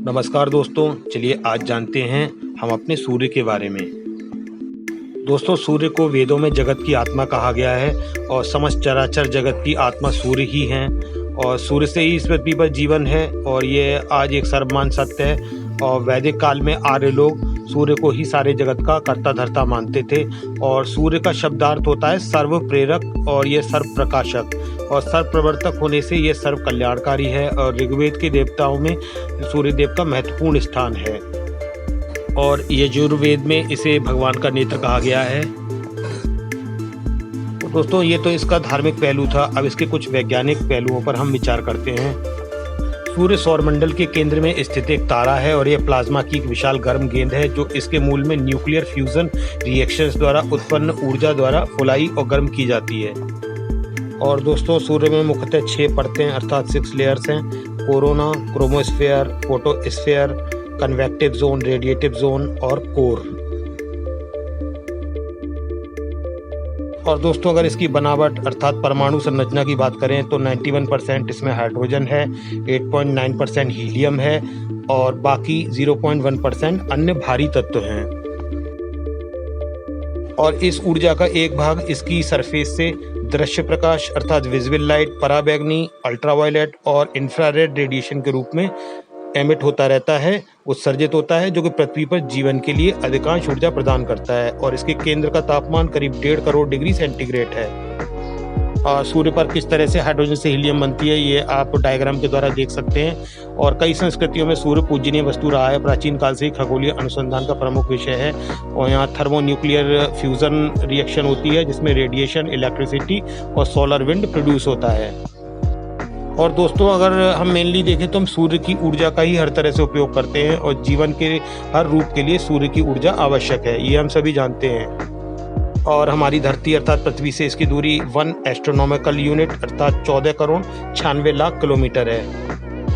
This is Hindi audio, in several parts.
नमस्कार दोस्तों, चलिए आज जानते हैं हम अपने सूर्य के बारे में। दोस्तों, सूर्य को वेदों में जगत की आत्मा कहा गया है और समस्त चराचर जगत की आत्मा सूर्य ही है और सूर्य से ही इस पृथ्वी पर जीवन है और ये आज एक सर्वमान्य सत्य है। और वैदिक काल में आर्य लोग सूर्य को ही सारे जगत का कर्ता धर्ता मानते थे और सूर्य का शब्दार्थ होता है सर्व प्रेरक और ये सर्व प्रकाशक और सर्व प्रवर्तक होने से ये सर्व कल्याणकारी है और ऋग्वेद के देवताओं में सूर्य देव का महत्वपूर्ण स्थान है और यजुर्वेद में इसे भगवान का नेत्र कहा गया है। तो दोस्तों, ये तो इसका धार्मिक पहलू था। अब इसके कुछ वैज्ञानिक पहलुओं पर हम विचार करते हैं। सूर्य सौरमंडल के केंद्र में स्थित एक तारा है और यह प्लाज्मा की एक विशाल गर्म गेंद है जो इसके मूल में न्यूक्लियर फ्यूजन रिएक्शंस द्वारा उत्पन्न ऊर्जा द्वारा फुलाई और गर्म की जाती है। और दोस्तों, सूर्य में मुख्यतः 6 परतें अर्थात 6 लेयर्स हैं: corona, chromosphere, photosphere, convective zone, radiative zone और कोर। और दोस्तों, अगर इसकी बनावट अर्थात परमाणु संरचना की बात करें तो 91% इसमें हाइड्रोजन है, 8.9% हीलियम है और बाकी 0.1% अन्य भारी तत्व हैं। और इस ऊर्जा का एक भाग इसकी सरफेस से दृश्य प्रकाश अर्थात विजिबल लाइट, पराबैंगनी, अल्ट्रावायलेट और इंफ्रारेड रेडिएशन के रूप में एमिट होता रहता है, उत्सर्जित होता है, जो कि पृथ्वी पर जीवन के लिए अधिकांश ऊर्जा प्रदान करता है। और इसके केंद्र का तापमान करीब 1.5 करोड़ डिग्री सेंटीग्रेड है। और सूर्य पर किस तरह से हाइड्रोजन से हीलियम बनती है ये आप डायग्राम के द्वारा देख सकते हैं। और कई संस्कृतियों में सूर्य पूजनीय वस्तु रहा है। प्राचीन काल से ही खगोलीय अनुसंधान का प्रमुख विषय है और यहाँ थर्मोन्यूक्लियर फ्यूजन रिएक्शन होती है जिसमें रेडिएशन, इलेक्ट्रिसिटी और सोलर विंड प्रोड्यूस होता है। और दोस्तों, अगर हम मेनली देखें तो हम सूर्य की ऊर्जा का ही हर तरह से उपयोग करते हैं और जीवन के हर रूप के लिए सूर्य की ऊर्जा आवश्यक है, ये हम सभी जानते हैं। और हमारी धरती अर्थात पृथ्वी से इसकी दूरी 1 एस्ट्रोनॉमिकल यूनिट अर्थात 14 करोड़ 96 लाख किलोमीटर है।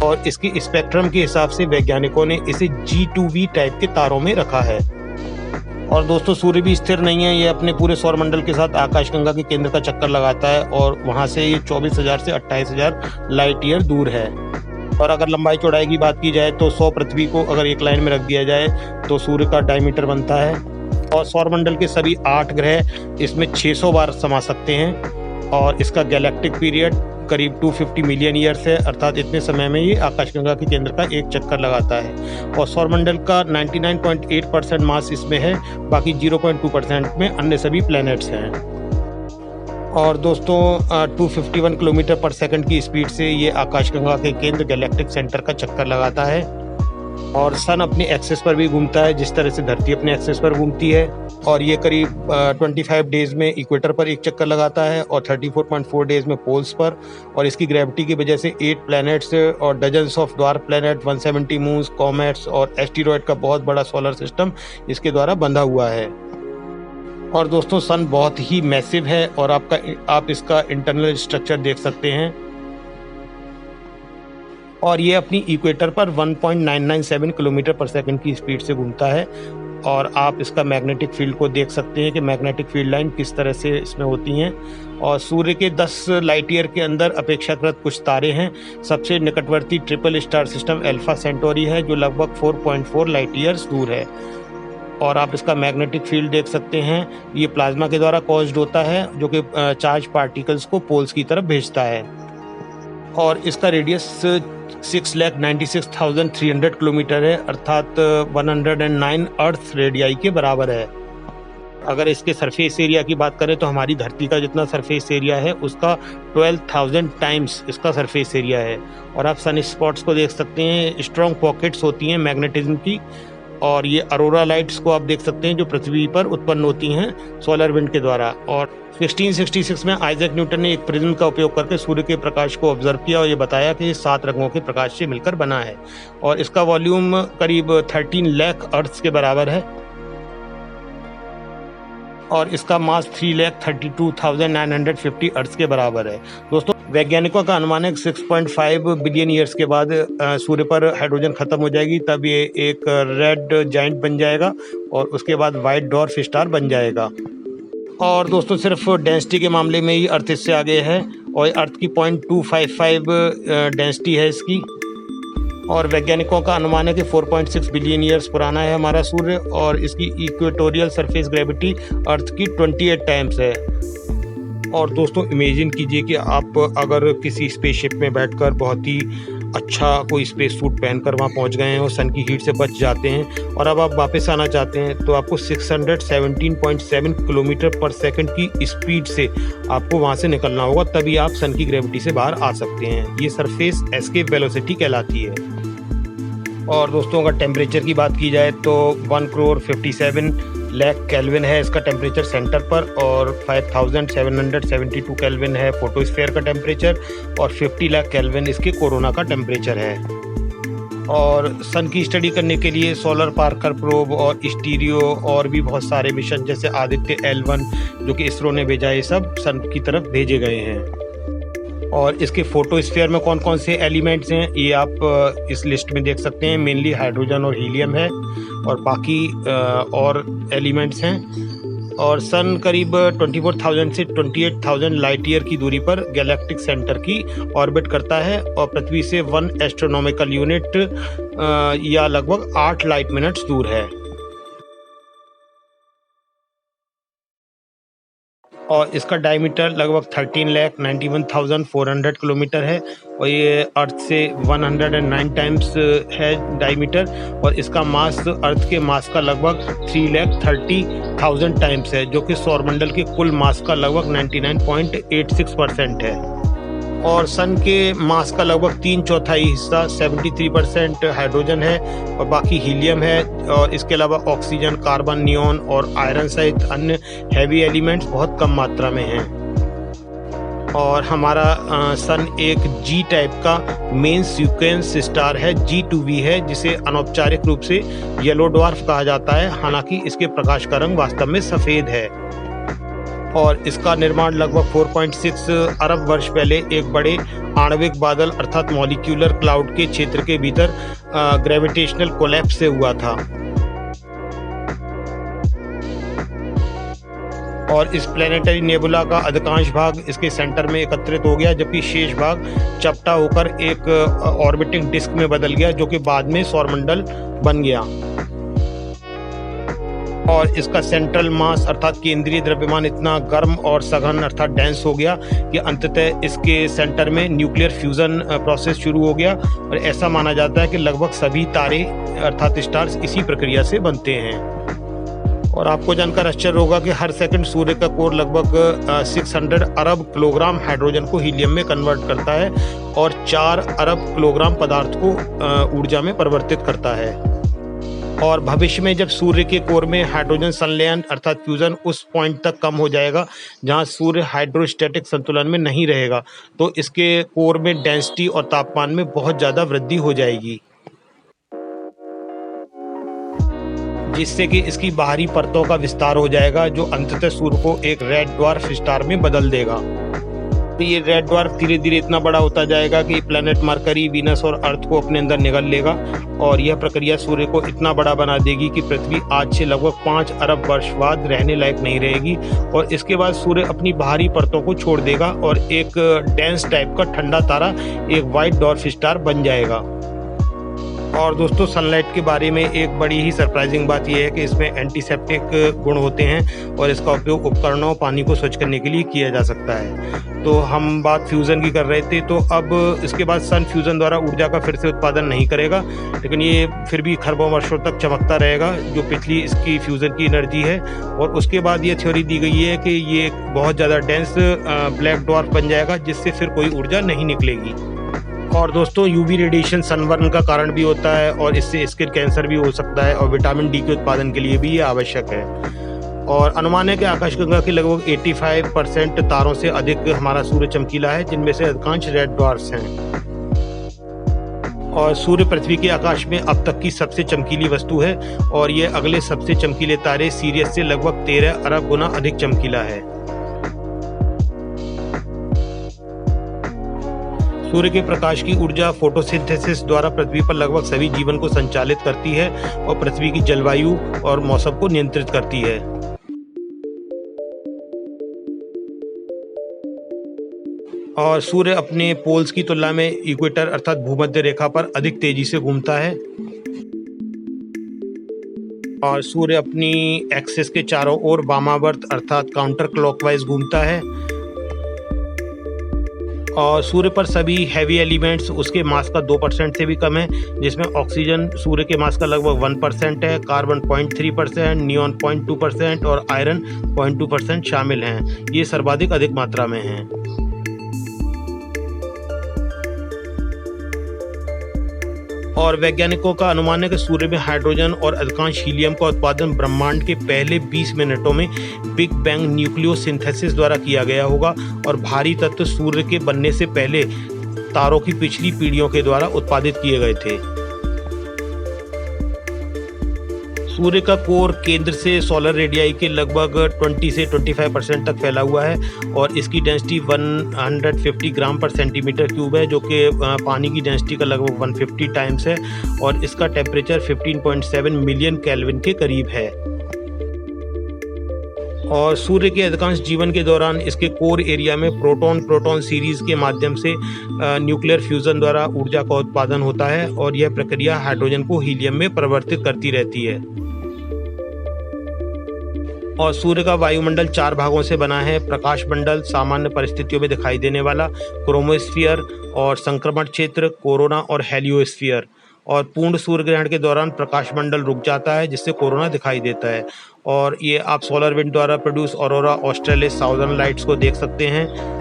और इसकी स्पेक्ट्रम के हिसाब से वैज्ञानिकों ने इसे G2V टाइप के तारों में रखा है। और दोस्तों, सूर्य भी स्थिर नहीं है, ये अपने पूरे सौरमंडल के साथ आकाशगंगा के केंद्र का चक्कर लगाता है और वहाँ से ये 24,000 से 28,000 लाइट ईयर दूर है। और अगर लंबाई चौड़ाई की बात की जाए तो 100 पृथ्वी को अगर एक लाइन में रख दिया जाए तो सूर्य का डायमीटर बनता है। और सौरमंडल के सभी 8 ग्रह इसमें 600 बार समा सकते हैं और इसका गैलेक्टिक पीरियड करीब 250 मिलियन ईयर्स है अर्थात इतने समय में ये आकाशगंगा के केंद्र का एक चक्कर लगाता है। और सौरमंडल का 99.8% मास इसमें है, बाकी 0.2% में अन्य सभी प्लैनेट्स हैं। और दोस्तों, 251 किलोमीटर पर सेकंड की स्पीड से ये आकाशगंगा के केंद्र गैलेक्टिक सेंटर का चक्कर लगाता है। और सन अपने एक्सिस पर भी घूमता है जिस तरह से धरती अपने एक्सिस पर घूमती है। और ये करीब 25 डेज में इक्वेटर पर एक चक्कर लगाता है और 34.4 डेज में पोल्स पर। और इसकी ग्रेविटी की वजह से 8 प्लैनेट्स और डजन्स ऑफ द्वार प्लैनेट, 170 मून्स, कॉमेट्स और एस्टेरॉयड का बहुत बड़ा सोलर सिस्टम इसके द्वारा बंधा हुआ है। और दोस्तों, सन बहुत ही मैसिव है और आप इसका इंटरनल स्ट्रक्चर देख सकते हैं। और ये अपनी इक्वेटर पर 1.997 किलोमीटर पर सेकंड की स्पीड से घूमता है। और आप इसका मैग्नेटिक फील्ड को देख सकते हैं कि मैग्नेटिक फील्ड लाइन किस तरह से इसमें होती हैं। और सूर्य के 10 लाइट ईयर के अंदर अपेक्षाकृत कुछ तारे हैं। सबसे निकटवर्ती triple star system alpha Centauri है जो लगभग 4.4 लाइट ईयर्स दूर है। और आप इसका मैग्नेटिक फील्ड देख सकते हैं, ये प्लाज्मा के द्वारा कॉज्ड होता है जो कि चार्ज पार्टिकल्स को पोल्स की तरफ भेजता है। और इसका रेडियस 6,96,300 किलोमीटर है अर्थात 109 अर्थ रेडियाई के बराबर है। अगर इसके सरफेस एरिया की बात करें तो हमारी धरती का जितना सरफेस एरिया है उसका 12,000 टाइम्स इसका सरफेस एरिया है। और आप सन स्पॉट्स को देख सकते हैं, स्ट्रॉन्ग पॉकेट्स होती हैं मैग्नेटिज्म की। और ये अरोरा लाइट्स को आप देख सकते हैं जो पृथ्वी पर उत्पन्न होती हैं सोलर विंड के द्वारा। और 1666 में आइजैक न्यूटन ने एक प्रिज्म का उपयोग करके सूर्य के प्रकाश को ऑब्जर्व किया और ये बताया कि ये 7 रंगों के प्रकाश से मिलकर बना है। और इसका वॉल्यूम करीब 13 लाख अर्थ्स के बराबर है। और इसका मास 3,32,950 अर्थ के बराबर है। दोस्तों, वैज्ञानिकों का अनुमान है 6.5 बिलियन ईयर्स के बाद सूर्य पर हाइड्रोजन खत्म हो जाएगी, तब ये एक रेड जाइंट बन जाएगा और उसके बाद वाइट डॉर्फ स्टार बन जाएगा। और दोस्तों, सिर्फ डेंसिटी के मामले में ही अर्थ इससे आगे है और अर्थ की 0.255 डेंसिटी है इसकी। और वैज्ञानिकों का अनुमान है कि 4.6 बिलियन ईयर्स पुराना है हमारा सूर्य, और इसकी इक्वेटोरियल सरफेस ग्रेविटी अर्थ की 28 टाइम्स है। और दोस्तों इमेजिन कीजिए कि आप अगर किसी स्पेसशिप में बैठकर बहुत ही अच्छा कोई स्पेस सूट पहनकर वहाँ पहुँच गए हैं और सन की हीट से बच जाते हैं, और अब आप वापस आना चाहते हैं, तो आपको 617.7 किलोमीटर पर सेकंड की स्पीड से आपको वहाँ से निकलना होगा, तभी आप सन की ग्रेविटी से बाहर आ सकते हैं। ये सरफेस एस्केप वेलोसिटी कहलाती है। और दोस्तों अगर टेम्परेचर की बात की जाए तो 1,57 लाख केल्विन है इसका टेम्परेचर सेंटर पर, और 5,772 केल्विन है फोटोस्फीयर का टेम्परेचर, और 50 लाख केल्विन इसके कोरोना का टेम्परेचर है। और सन की स्टडी करने के लिए सोलर पार्कर प्रोब और स्टीरियो और भी बहुत सारे मिशन जैसे आदित्य L1 जो कि इसरो ने भेजा, ये सब सन की तरफ भेजे गए हैं। और इसके फोटोस्फीयर में कौन कौन से एलिमेंट्स हैं ये आप इस लिस्ट में देख सकते हैं। मेनली हाइड्रोजन और हीलियम है, और बाकी और एलिमेंट्स हैं। और सन करीब 24,000 से 28,000 लाइट ईयर की दूरी पर गैलेक्टिक सेंटर की ऑर्बिट करता है, और पृथ्वी से 1 एस्ट्रोनॉमिकल यूनिट या लगभग 8 लाइट मिनट्स दूर है। और इसका डायमीटर लगभग 13,91,400 किलोमीटर है, और ये अर्थ से 109 टाइम्स है डायमीटर, और इसका मास अर्थ के मास का लगभग 3,30,000 टाइम्स है, जो कि सौरमंडल के कुल मास का लगभग 99.86% है। और सन के मास का लगभग 3/4 हिस्सा 73% हाइड्रोजन है, और बाकी हीलियम है, और इसके अलावा ऑक्सीजन, कार्बन, नियॉन और आयरन सहित अन्य हैवी एलिमेंट्स बहुत कम मात्रा में हैं। और हमारा सन एक जी टाइप का मेन सीक्वेंस स्टार है, G2b है, जिसे अनौपचारिक रूप से येलो ड्वार्फ कहा जाता है, हालांकि इसके प्रकाश का रंग वास्तव में सफ़ेद है। और इसका निर्माण लगभग 4.6 अरब वर्ष पहले एक बड़े आणविक बादल अर्थात मॉलिक्यूलर क्लाउड के क्षेत्र के भीतर ग्रेविटेशनल कोलैप्स से हुआ था। और इस प्लैनेटरी नेबुला का अधिकांश भाग इसके सेंटर में एकत्रित हो गया, जबकि शेष भाग चपटा होकर एक ऑर्बिटिंग डिस्क में बदल गया, जो कि बाद में सौरमंडल बन गया। और इसका सेंट्रल मास अर्थात केंद्रीय द्रव्यमान इतना गर्म और सघन अर्थात डेंस हो गया कि अंततः इसके सेंटर में न्यूक्लियर फ्यूजन प्रोसेस शुरू हो गया, और ऐसा माना जाता है कि लगभग सभी तारे अर्थात स्टार्स इसी प्रक्रिया से बनते हैं। और आपको जानकर आश्चर्य होगा कि हर सेकंड सूर्य का कोर लगभग 600 अरब किलोग्राम हाइड्रोजन को हीलियम में कन्वर्ट करता है, और 4 अरब किलोग्राम पदार्थ को ऊर्जा में परिवर्तित करता है। और भविष्य में जब सूर्य के कोर में हाइड्रोजन संलयन अर्थात फ्यूजन उस पॉइंट तक कम हो जाएगा जहां सूर्य हाइड्रोस्टैटिक संतुलन में नहीं रहेगा, तो इसके कोर में डेंसिटी और तापमान में बहुत ज़्यादा वृद्धि हो जाएगी, जिससे कि इसकी बाहरी परतों का विस्तार हो जाएगा, जो अंततः सूर्य को एक रेड ड्वार्फ स्टार में बदल देगा। तो ये रेड ड्वार्फ धीरे धीरे इतना बड़ा होता जाएगा कि प्लैनेट मरकरी, वीनस और अर्थ को अपने अंदर निगल लेगा, और यह प्रक्रिया सूर्य को इतना बड़ा बना देगी कि पृथ्वी आज से लगभग 5 अरब वर्ष बाद रहने लायक नहीं रहेगी, और इसके बाद सूर्य अपनी बाहरी परतों को छोड़ देगा और एक डेंस टाइप का ठंडा तारा, एक वाइट ड्वार्फ स्टार बन जाएगा। और दोस्तों सनलाइट के बारे में एक बड़ी ही सरप्राइजिंग बात यह है कि इसमें एंटीसेप्टिक गुण होते हैं, और इसका उपयोग उपकरणों पानी को स्वच्छ करने के लिए किया जा सकता है। तो हम बात फ्यूज़न की कर रहे थे, तो अब इसके बाद सन फ्यूज़न द्वारा ऊर्जा का फिर से उत्पादन नहीं करेगा, लेकिन ये फिर भी खरबों वर्षों तक चमकता रहेगा, जो पिछली इसकी फ्यूज़न की एनर्जी है। और उसके बाद ये थ्योरी दी गई है कि ये बहुत ज़्यादा डेंस ब्लैक ड्वार्फ बन जाएगा, जिससे फिर कोई ऊर्जा नहीं निकलेगी। और दोस्तों यूवी रेडिएशन सनबर्न का कारण भी होता है, और इससे स्किन कैंसर भी हो सकता है, और विटामिन डी के उत्पादन के लिए भी ये आवश्यक है। और अनुमान है कि आकाशगंगा के लगभग 85% तारों से अधिक हमारा सूर्य चमकीला है, जिनमें से अधिकांश रेड ड्वार्फ्स हैं। और सूर्य पृथ्वी के आकाश में अब तक की सबसे चमकीली वस्तु है, और ये अगले सबसे चमकीले तारे सीरियस से लगभग 13 अरब गुना अधिक चमकीला है। सूर्य के प्रकाश की ऊर्जा फोटोसिंथेसिस द्वारा पृथ्वी पर लगभग सभी जीवन को संचालित करती है, और पृथ्वी की जलवायु और मौसम को नियंत्रित करती है। और सूर्य अपने पोल्स की तुलना में इक्वेटर अर्थात भूमध्य रेखा पर अधिक तेजी से घूमता है और सूर्य अपनी एक्सिस के चारों ओर वामावर्त अर्थात काउंटर क्लॉकवाइज घूमता है और सूर्य पर सभी हैवी एलिमेंट्स उसके मास का 2% से भी कम है, जिसमें ऑक्सीजन सूर्य के मास का लगभग 1% है, कार्बन 0.3%, नियॉन 0.2% और आयरन 0.2% शामिल हैं। ये सर्वाधिक अधिक मात्रा में हैं। और वैज्ञानिकों का अनुमान है कि सूर्य में हाइड्रोजन और अधिकांश हीलियम का उत्पादन ब्रह्मांड के पहले 20 मिनटों में बिग बैंग न्यूक्लियोसिंथेसिस द्वारा किया गया होगा और भारी तत्व सूर्य के बनने से पहले तारों की पिछली पीढ़ियों के द्वारा उत्पादित किए गए थे। सूर्य का कोर केंद्र से सोलर रेडियाई के लगभग 20 से 25% तक फैला हुआ है और इसकी डेंसिटी 150 ग्राम पर सेंटीमीटर क्यूब है, जो कि पानी की डेंसिटी का लगभग 150 टाइम्स है और इसका टेम्परेचर 15.7 मिलियन केल्विन के करीब है। और सूर्य के अधिकांश जीवन के दौरान इसके कोर एरिया में प्रोटॉन सीरीज के माध्यम से न्यूक्लियर फ्यूजन द्वारा ऊर्जा का उत्पादन होता है और यह प्रक्रिया हाइड्रोजन को हीलियम में परिवर्तित करती रहती है। और सूर्य का वायुमंडल 4 भागों से बना है: प्रकाश मंडल, सामान्य परिस्थितियों में दिखाई देने वाला, क्रोमोस्फीयर और संक्रमण क्षेत्र, कोरोना और हेलियोस्फीयर। और पूर्ण सूर्य ग्रहण के दौरान प्रकाश मंडल रुक जाता है, जिससे कोरोना दिखाई देता है। और ये आप सोलर विंड द्वारा produce aurora australis southern lights को देख सकते हैं।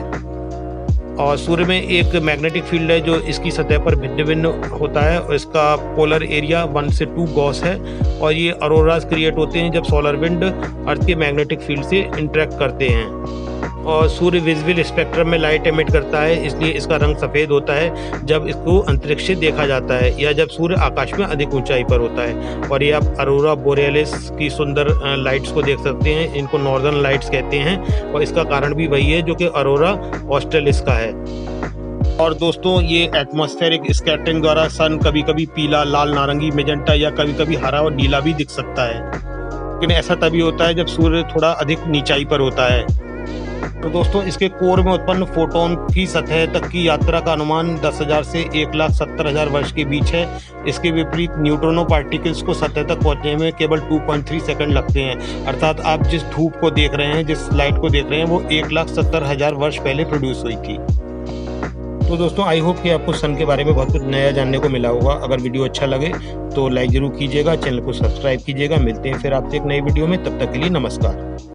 और सूर्य में एक मैग्नेटिक फील्ड है जो इसकी सतह पर भिन्न भिन्न होता है और इसका पोलर एरिया 1 से 2 गॉस है और ये ऑरोरास क्रिएट होते हैं जब सोलर विंड अर्थ के मैग्नेटिक फील्ड से इंटरेक्ट करते हैं। और सूर्य विजिबल स्पेक्ट्रम में लाइट एमिट करता है, इसलिए इसका रंग सफ़ेद होता है जब इसको अंतरिक्ष से देखा जाता है या जब सूर्य आकाश में अधिक ऊंचाई पर होता है। और ये आप अरोरा बोरेलिस की सुंदर लाइट्स को देख सकते हैं, इनको नॉर्दर्न लाइट्स कहते हैं और इसका कारण भी वही है जो कि अरोरा ऑस्ट्रेलिस का है। और दोस्तों, ये एटमॉस्फेरिक स्कैटरिंग द्वारा सन कभी कभी पीला, लाल, नारंगी, मेजेंटा या कभी कभी हरा और नीला भी दिख सकता है, लेकिन ऐसा तभी होता है जब सूर्य थोड़ा अधिक नीचाई पर होता है। तो दोस्तों, इसके कोर में उत्पन्न फोटोन की सतह तक की यात्रा का अनुमान 10,000 से 1,70,000 वर्ष के बीच है। इसके विपरीत न्यूट्रिनो पार्टिकल्स को सतह तक पहुंचने में केवल 2.3 सेकंड लगते हैं। अर्थात आप जिस धूप को देख रहे हैं, जिस लाइट को देख रहे हैं, वो 1,70,000 वर्ष पहले प्रोड्यूस हुई थी। तो दोस्तों, आई होप कि आपको सन के बारे में बहुत कुछ नया जानने को मिला होगा। अगर वीडियो अच्छा लगे तो लाइक जरूर कीजिएगा, चैनल को सब्सक्राइब कीजिएगा। मिलते हैं फिर आपसे एक नई वीडियो में, तब तक के लिए नमस्कार।